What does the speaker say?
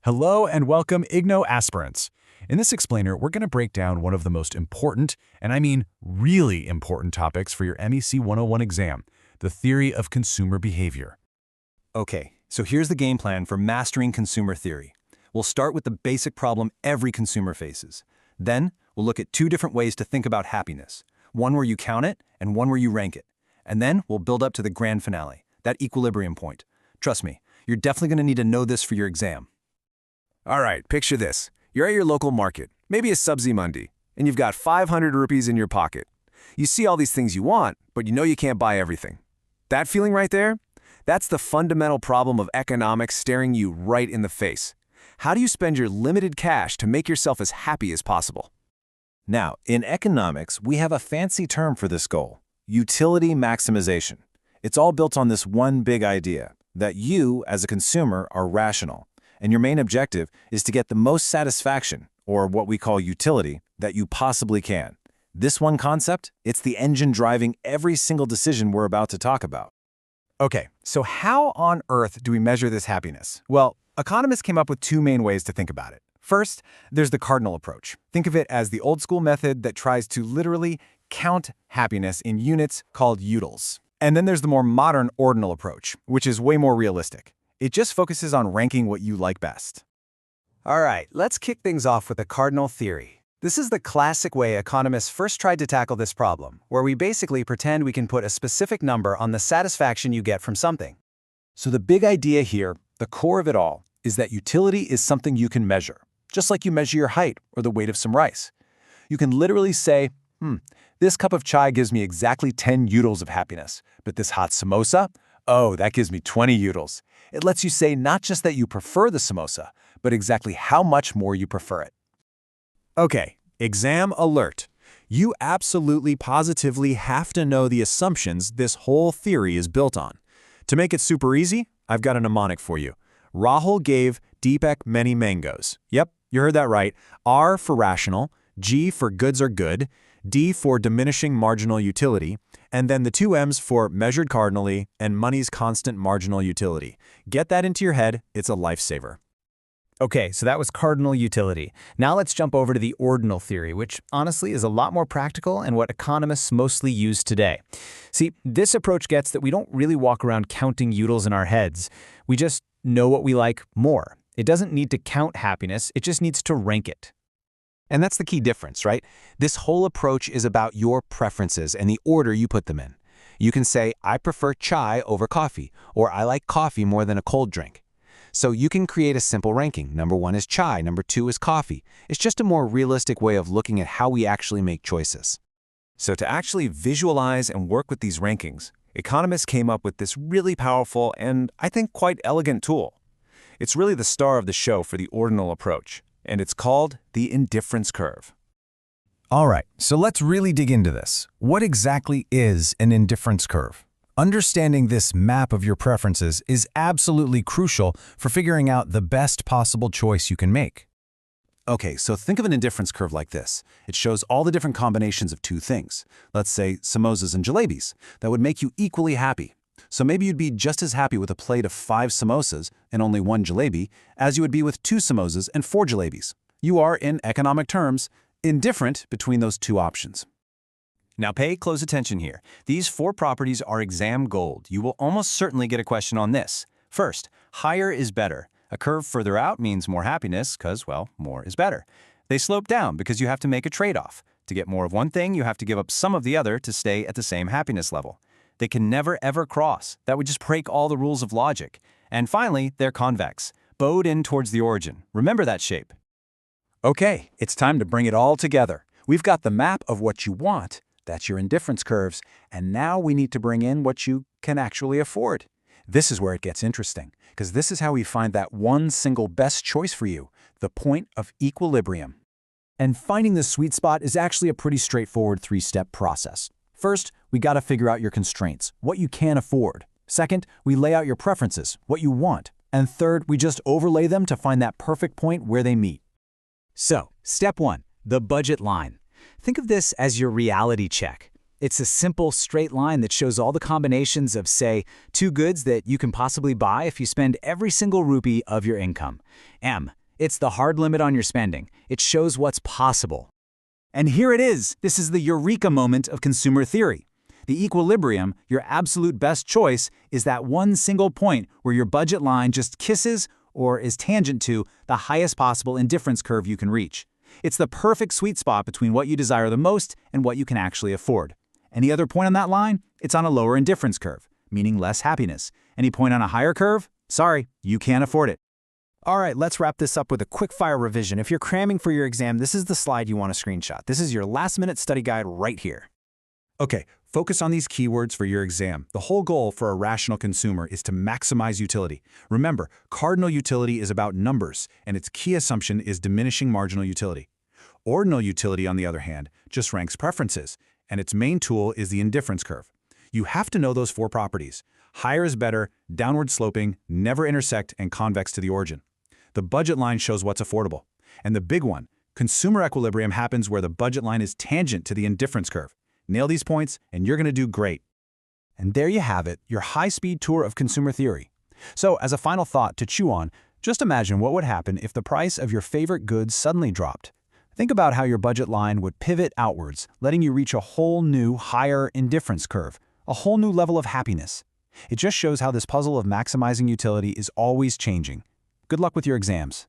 Hello and welcome, IGNO aspirants. In this explainer, we're going to break down one of the most important, and I mean really important topics for your MEC 101 exam, the theory of consumer behavior. Okay, so here's the game plan for mastering consumer theory. We'll start with the basic problem every consumer faces. Then, we'll look at two different ways to think about happiness, one where you count it and one where you rank it. And then, we'll build up to the grand finale, that equilibrium point. Trust me, you're definitely going to need to know this for your exam. All right, picture this. You're at your local market, maybe a Sabzi Mandi, and you've got 500 rupees in your pocket. You see all these things you want, but you know you can't buy everything. That feeling right there? That's the fundamental problem of economics staring you right in the face. How do you spend your limited cash to make yourself as happy as possible? Now, in economics, we have a fancy term for this goal, utility maximization. It's all built on this one big idea, that you, as a consumer, are rational, and your main objective is to get the most satisfaction, or what we call utility, that you possibly can. This one concept, it's the engine driving every single decision we're about to talk about. Okay, so how on earth do we measure this happiness? Well, economists came up with two main ways to think about it. First, there's the cardinal approach. Think of it as the old school method that tries to literally count happiness in units called utils. And then there's the more modern ordinal approach, which is way more realistic. It just focuses on ranking what you like best. All right, let's kick things off with the cardinal theory. This is the classic way economists first tried to tackle this problem, where we basically pretend we can put a specific number on the satisfaction you get from something. So the big idea here, the core of it all, is that utility is something you can measure, just like you measure your height or the weight of some rice. You can literally say, this cup of chai gives me exactly 10 utils of happiness, but this hot samosa, oh, that gives me 20 utils. It lets you say not just that you prefer the samosa, but exactly how much more you prefer it. Okay, exam alert. You absolutely positively have to know the assumptions this whole theory is built on. To make it super easy, I've got a mnemonic for you. Rahul gave Deepak many mangoes. Yep, you heard that right. R for rational, G for goods are good, D for diminishing marginal utility, and then the two M's for measured cardinally and money's constant marginal utility. Get that into your head, it's a lifesaver. Okay, so that was cardinal utility. Now let's jump over to the ordinal theory, which honestly is a lot more practical and what economists mostly use today. See, this approach gets that we don't really walk around counting utils in our heads. We just know what we like more. It doesn't need to count happiness, it just needs to rank it. And that's the key difference, right? This whole approach is about your preferences and the order you put them in. You can say, I prefer chai over coffee, or I like coffee more than a cold drink. So you can create a simple ranking. Number 1 is chai, number 2 is coffee. It's just a more realistic way of looking at how we actually make choices. So to actually visualize and work with these rankings, economists came up with this really powerful and, I think, quite elegant tool. It's really the star of the show for the ordinal approach, and it's called the indifference curve. All right, so let's really dig into this. What exactly is an indifference curve? Understanding this map of your preferences is absolutely crucial for figuring out the best possible choice you can make. Okay, so think of an indifference curve like this. It shows all the different combinations of two things. Let's say samosas and jalebis. That would make you equally happy. So maybe you'd be just as happy with a plate of 5 samosas and only 1 jalebi as you would be with 2 samosas and 4 jalebis. You are, in economic terms, indifferent between those two options. Now pay close attention here. These 4 properties are exam gold. You will almost certainly get a question on this. First, higher is better. A curve further out means more happiness because, well, more is better. They slope down because you have to make a trade-off. To get more of one thing, you have to give up some of the other to stay at the same happiness level. They can never ever cross. That would just break all the rules of logic. And finally, they're convex, bowed in towards the origin. Remember that shape. Okay, it's time to bring it all together. We've got the map of what you want, that's your indifference curves, and now we need to bring in what you can actually afford. This is where it gets interesting, because this is how we find that one single best choice for you, the point of equilibrium. And finding the sweet spot is actually a pretty straightforward 3-step process. First, we got to figure out your constraints, what you can afford. Second, we lay out your preferences, what you want. And third, we just overlay them to find that perfect point where they meet. So, step 1, the budget line. Think of this as your reality check. It's a simple, straight line that shows all the combinations of, say, two goods that you can possibly buy if you spend every single rupee of your income. M. It's the hard limit on your spending. It shows what's possible. And here it is. This is the eureka moment of consumer theory. The equilibrium, your absolute best choice, is that one single point where your budget line just kisses or is tangent to the highest possible indifference curve you can reach. It's the perfect sweet spot between what you desire the most and what you can actually afford. Any other point on that line? It's on a lower indifference curve, meaning less happiness. Any point on a higher curve? Sorry, you can't afford it. All right, let's wrap this up with a quick fire revision. If you're cramming for your exam, this is the slide you want to screenshot. This is your last-minute study guide right here. Okay, focus on these keywords for your exam. The whole goal for a rational consumer is to maximize utility. Remember, cardinal utility is about numbers, and its key assumption is diminishing marginal utility. Ordinal utility, on the other hand, just ranks preferences, and its main tool is the indifference curve. You have to know those four properties. Higher is better, downward sloping, never intersect, and convex to the origin. The budget line shows what's affordable. And the big one, consumer equilibrium happens where the budget line is tangent to the indifference curve. Nail these points, and you're going to do great. And there you have it, your high-speed tour of consumer theory. So, as a final thought to chew on, just imagine what would happen if the price of your favorite goods suddenly dropped. Think about how your budget line would pivot outwards, letting you reach a whole new, higher indifference curve, a whole new level of happiness. It just shows how this puzzle of maximizing utility is always changing. Good luck with your exams.